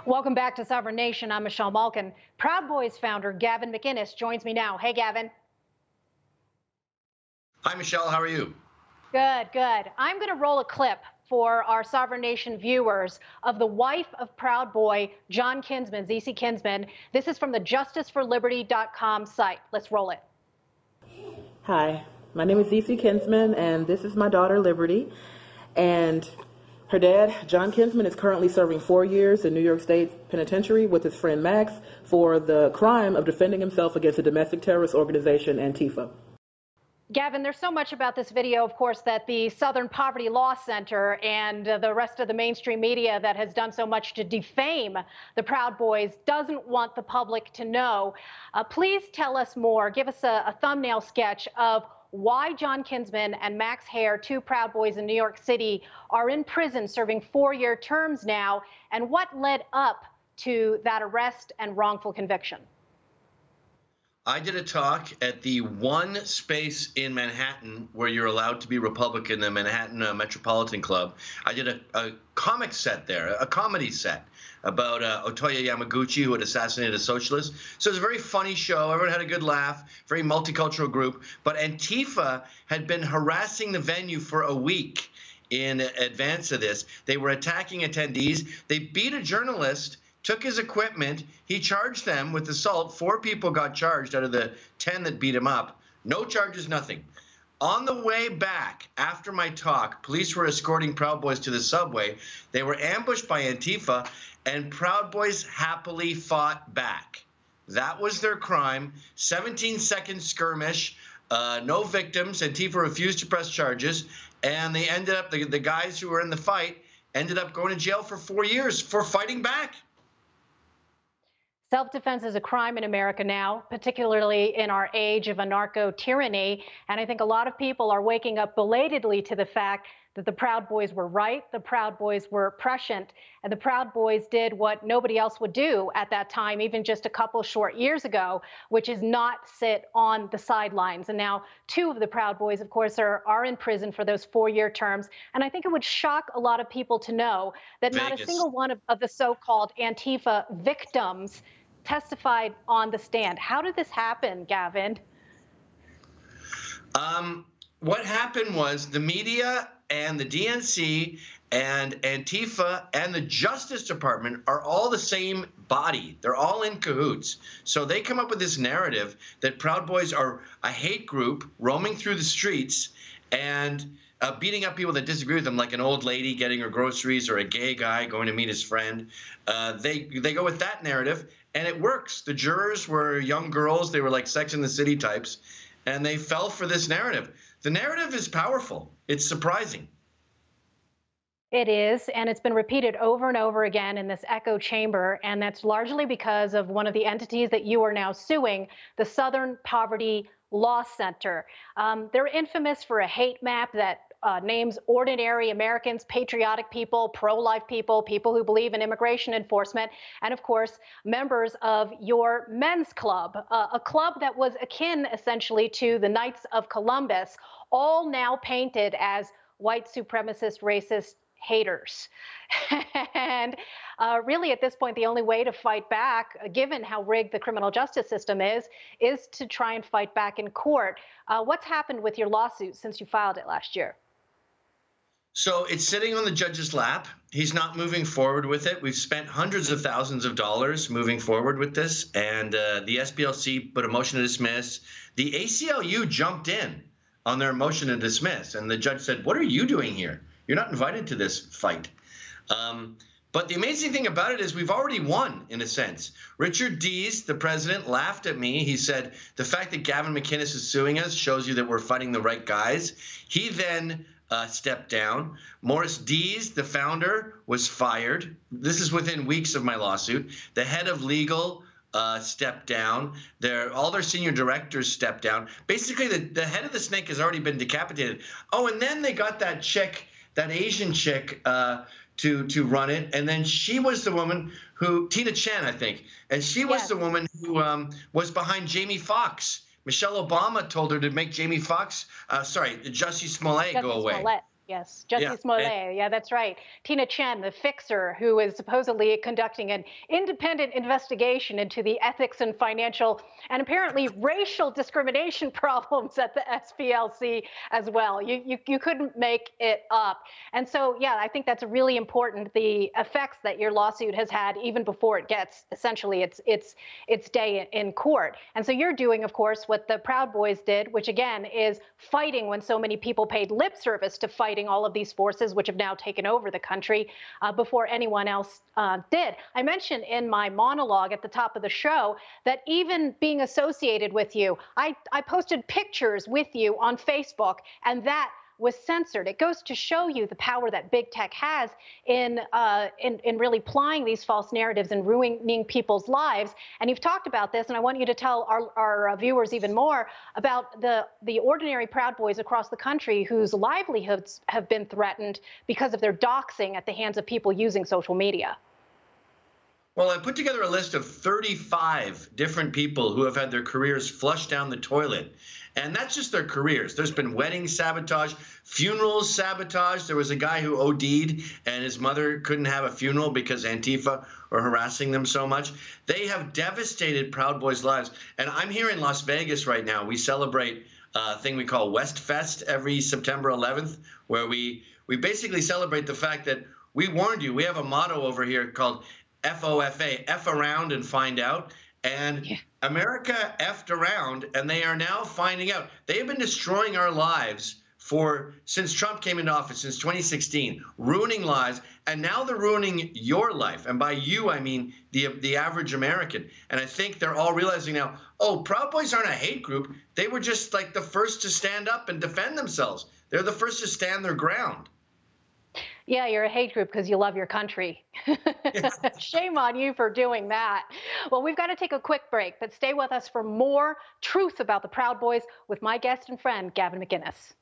Welcome back to Sovereign Nation. I'm Michelle Malkin. Proud Boys founder Gavin McInnes joins me now. Hey, Gavin. Hi, Michelle. How are you? Good, good. I'm going to roll a clip for our Sovereign Nation viewers of the wife of Proud Boy, John Kinsman, ZC Kinsman. This is from the justiceforliberty.com site. Let's roll it. Hi, my name is ZC Kinsman, and this is my daughter, Liberty. And her dad, John Kinsman, is currently serving 4 years in New York State Penitentiary with his friend Max for the crime of defending himself against the domestic terrorist organization Antifa. Gavin, there's so much about this video, of course, that the Southern Poverty Law Center and the rest of the mainstream media that has done so much to defame the Proud Boys doesn't want the public to know. Please tell us more. Give us a thumbnail sketch of why John Kinsman and Max Hare, two Proud Boys in New York City, are in prison serving 4-year terms now, and what led up to that arrest and wrongful conviction. I did a talk at the one space in Manhattan where you're allowed to be Republican, the Manhattan Metropolitan Club. I did a comic set there, a comedy set about Otoya Yamaguchi, who had assassinated a socialist. So it was a very funny show. Everyone had a good laugh, very multicultural group. But Antifa had been harassing the venue for a week in advance of this. They were attacking attendees. They beat a journalist, took his equipment. He charged them with assault. 4 people got charged out of the 10 that beat him up. No charges, nothing. On the way back, after my talk, police were escorting Proud Boys to the subway. They were ambushed by Antifa, and Proud Boys happily fought back. That was their crime. 17-second skirmish, no victims. Antifa refused to press charges, and they ended up, the guys who were in the fight ended up going to jail for 4 years for fighting back. Self-defense is a crime in America now, particularly in our age of anarcho-tyranny. And I think a lot of people are waking up belatedly to the fact that the Proud Boys were right, the Proud Boys were prescient, and the Proud Boys did what nobody else would do at that time, even just a couple short years ago, which is not sit on the sidelines. And now 2 of the Proud Boys, of course, are in prison for those 4-year terms. And I think it would shock a lot of people to know that not a single one of the so-called Antifa victims testified on the stand. How did this happen, Gavin? What happened was the media and the DNC and Antifa and the Justice Department are all the same body. They're all in cahoots. So they come up with this narrative that Proud Boys are a hate group roaming through the streets and beating up people that disagree with them, like an old lady getting her groceries or a gay guy going to meet his friend. They go with that narrative, and it works. The jurors were young girls. They were like Sex and the City types, and they fell for this narrative. The narrative is powerful. It's surprising. It is, and it's been repeated over and over again in this echo chamber, and that's largely because of one of the entities that you are now suing, the Southern Poverty Law Center. They're infamous for a hate map that names ordinary Americans, patriotic people, pro-life people, people who believe in immigration enforcement, and of course, members of your men's club, a club that was akin essentially to the Knights of Columbus, all now painted as white supremacist, racist haters. And really, at this point, the only way to fight back, given how rigged the criminal justice system is to try and fight back in court. What's happened with your lawsuit since you filed it last year? So it's sitting on the judge's lap. He's not moving forward with it. We've spent hundreds of thousands of dollars moving forward with this, and the SPLC put a motion to dismiss. The ACLU jumped in on their motion to dismiss, and the judge said, "What are you doing here? You're not invited to this fight." But the amazing thing about it is we've already won, in a sense. Richard Dees, the president, laughed at me. He said, the fact that Gavin McInnes is suing us shows you that we're fighting the right guys. He then stepped down. Morris Dees, the founder, was fired. This is within weeks of my lawsuit. The head of legal stepped down. All their senior directors stepped down. Basically, the head of the snake has already been decapitated. Oh, and then they got that chick, that Asian chick, to run it, and then she was the woman who, Tina Chen, I think, and she was the woman who was behind Jamie Foxx. Michelle Obama told her to make Jamie Foxx, Jussie Smollett go away. Yes, Jesse Yeah. Smollett. Yeah, that's right. Tina Chen, the fixer, who is supposedly conducting an independent investigation into the ethics and financial and apparently racial discrimination problems at the SPLC as well. You couldn't make it up. And so, yeah, I think that's really important. The effects that your lawsuit has had even before it gets essentially its day in court. And so you're doing, of course, what the Proud Boys did, which again is fighting when so many people paid lip service to fighting all of these forces which have now taken over the country before anyone else did. I mentioned in my monologue at the top of the show that even being associated with you, I posted pictures with you on Facebook, and that was censored. It goes to show you the power that big tech has in really plying these false narratives and ruining people's lives. And you've talked about this, and I want you to tell our viewers even more about the ordinary Proud Boys across the country whose livelihoods have been threatened because of their doxing at the hands of people using social media. Well, I put together a list of 35 different people who have had their careers flushed down the toilet. And that's just their careers. There's been wedding sabotage, funerals sabotage. There was a guy who OD'd and his mother couldn't have a funeral because Antifa were harassing them so much. They have devastated Proud Boys' lives. And I'm here in Las Vegas right now. We celebrate a thing we call West Fest every September 11th, where we basically celebrate the fact that we warned you. We have a motto over here called FOFA, F around and find out. And yeah. America effed around, and they are now finding out. They have been destroying our lives since Trump came into office, since 2016, ruining lives, and now they're ruining your life. And by you, I mean the average American. And I think they're all realizing now, oh, Proud Boys aren't a hate group. They were just like the first to stand up and defend themselves. They're the first to stand their ground. Yeah, you're a hate group because you love your country. Shame on you for doing that. Well, we've got to take a quick break, but stay with us for more truth about the Proud Boys with my guest and friend, Gavin McInnes.